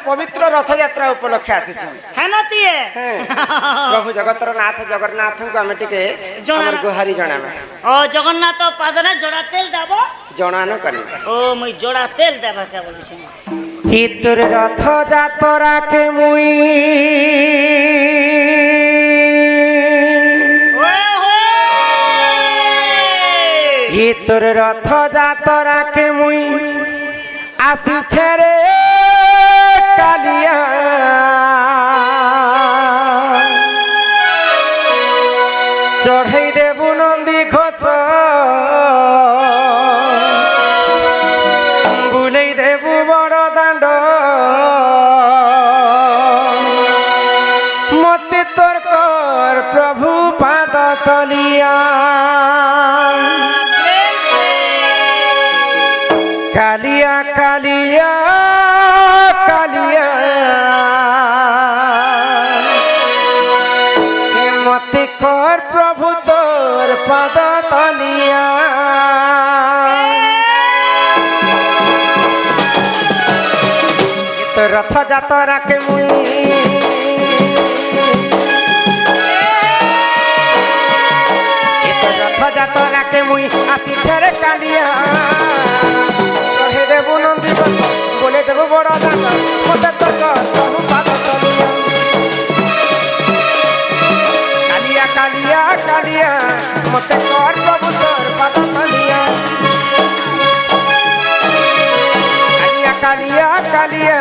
पवित्र रथयात्रा उपलक्षे आसीछ है नतिए प्रभु जगतर नाथ जगन्नाथ को आमे टिके हमर गुहारी जणामे ओ जगन्नाथ पादरे जोड़ा तेल देबो जणानो करी ओ मुई जोड़ा तेल देबा के बोली छै हितुर रथ यात्रा के मुई हितुर रथ यात्रा के मुई आसी छे कालिया चढ़ई देबु नंदी घोष बुलई देबु बड़ दांड मते तोर कर प्रभु पाद तलिया कालिया कालिया कालिया मते कर प्रभु तोर पद तलिया तो रथ यात्रा के मुई तो रथ यात्रा के मुई आसी छे कालिया देबु नंदी बोले देबु बड़ा दान मते तो प्रभु पाद तलिया कालिया कालिया कालिया मते कर प्रभु तोर पाद तलिया कालिया कालिया कालिया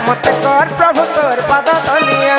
मते कर प्रभु तोर पाद तलिया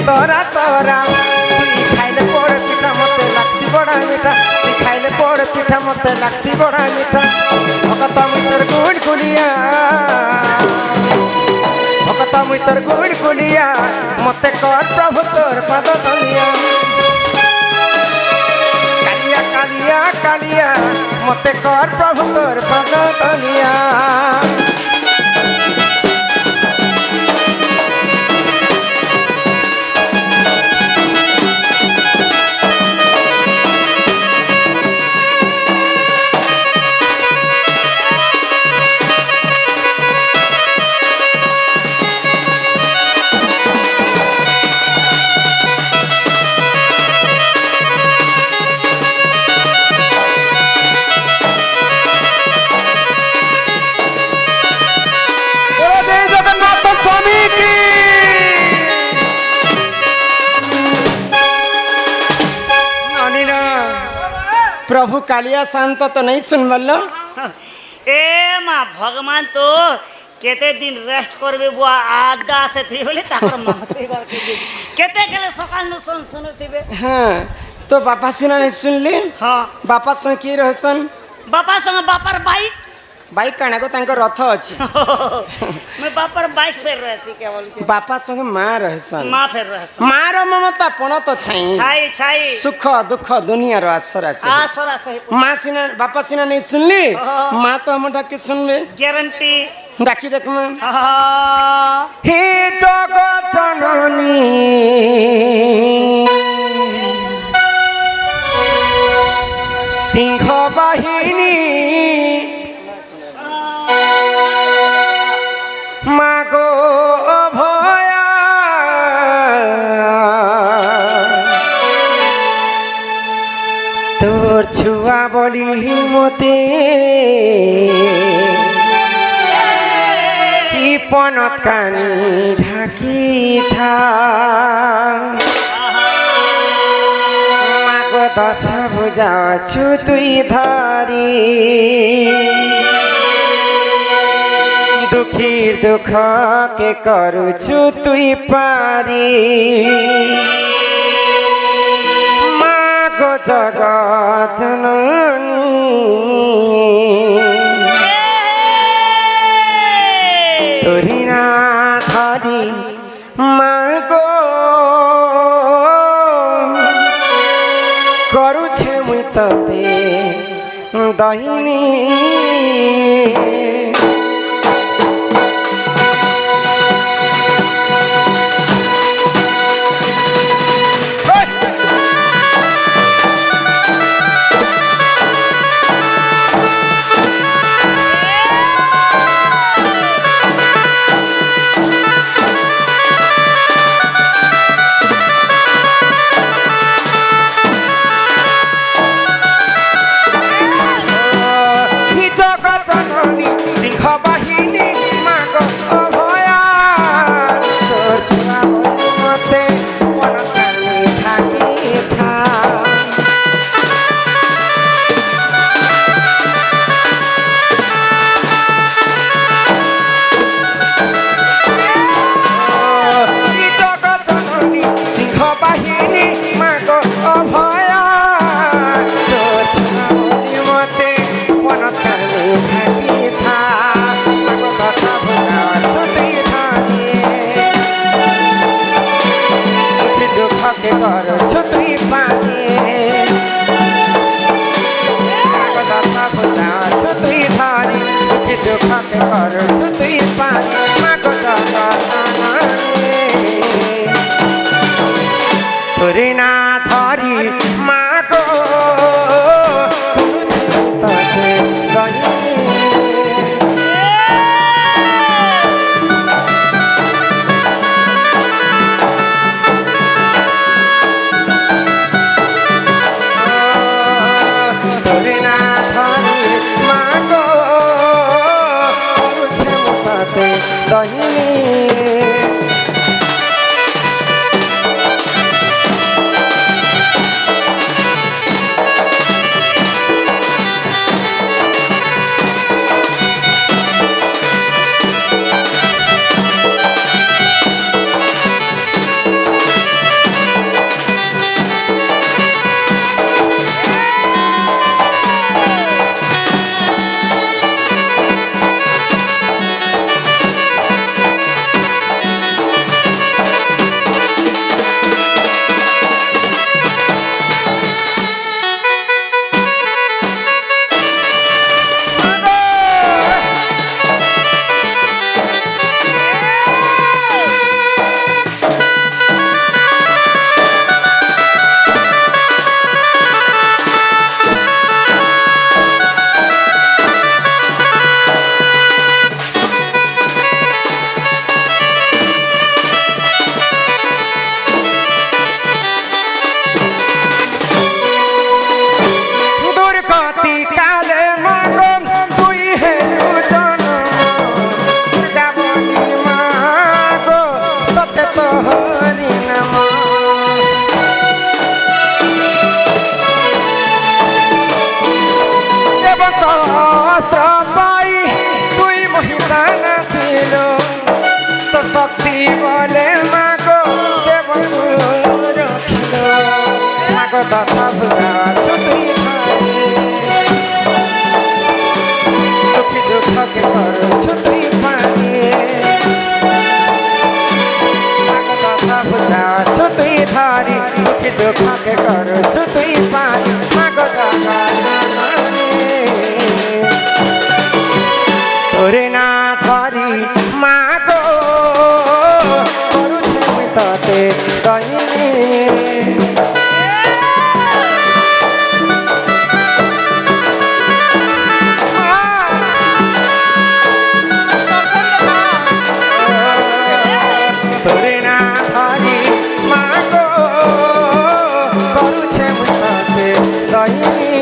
तोरा तोरा खाइले पोड़ पिठा मते लाक्सी बड़ा मीठा खाइले पोड़ पिठा मते लाक्सी बड़ा मीठा भगत मुतर गुड़ गुलिया भगत मुतर गुड़ गुलिया मते कर प्रभु तोर पद तलिया कालिया कालिया कालिया मते कर प्रभु तोर पद तलिया प्रभु कालिया शांत तो नहीं सुन बल्लो ए मां भगवान तो केते दिन रेस्ट करबे बुआ आडा से थी बोले ताकर मासे करके केते केले सकाल नु सुनथिबे हां तो बापा सुना नहीं सुनली हां बापा संग की रहसन बापा संग बापर बाइक बाइक काना को तांको रथ अछि मैं बापर बाइक फेर रहती के बोली बापा संग मां रहसन मां फेर रहसन मां रो ममता पण तो छाई छाई छाई सुख दुख दुनिया रो आसरा से मां सिना बापा सिना नहीं सुनली मां तो हम डाके सुनबे गारंटी डाकी देख मैं हे जगत जननी सिंह बाहिनी मागो भया तोर छुआ बोली मते বনত কানি ঢাকি থা মাগো দশ বুঝাছু তুই ধরি দুঃখীর দুঃখ কে করুছু তুই পারি মাগো জগৎ জননী তোরি না ধরি মাগো করুছে মুই ততে দহিনী করছো তুই পানি দশা বুঝাছো তুই ধরি দুঃখী দুঃখকে করছো তুই পানি মাগো তোরে না ধরি মাগো তোকে শক্তি বলে মাগো দেব রখিল মাগো দশা বুঝাছো তুই দুঃখী দুঃখকে করছো তুই পানি মাগো দশা বুঝাছো তুই ধরি দুঃখী দুঃখকে করছো তুই পানি মাগো তোরে না ধরি মাগো করুছে ততে দহিনী তোরে না ধরি মাগো করুছে ততে দহিনী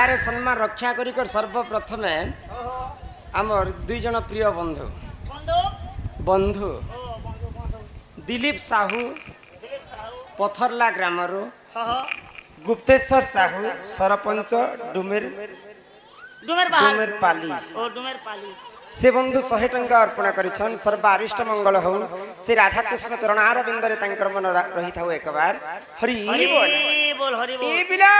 मालारे सम्मान रक्षा करिकर सर्वप्रथमे आमर दुई जन प्रिय बंधु বন্ধু बंधु ও বন্ধু বন্ধু दिलीप साहू দিলীপ সাহু पथरला ग्रामरू হ হ गुप्तेश्वर साहू सरपंच डुमेर ডুমের বাহার डुमेर पाली ও ডুমের পালি से बंधु 100 टंका अर्पण करिछन सर्वारिष्ट मंगल हो श्री राधा कृष्ण चरण अरविंद रे तांकर मन रही था एक बार हरि बोल হরি বল হরি বল ए बिला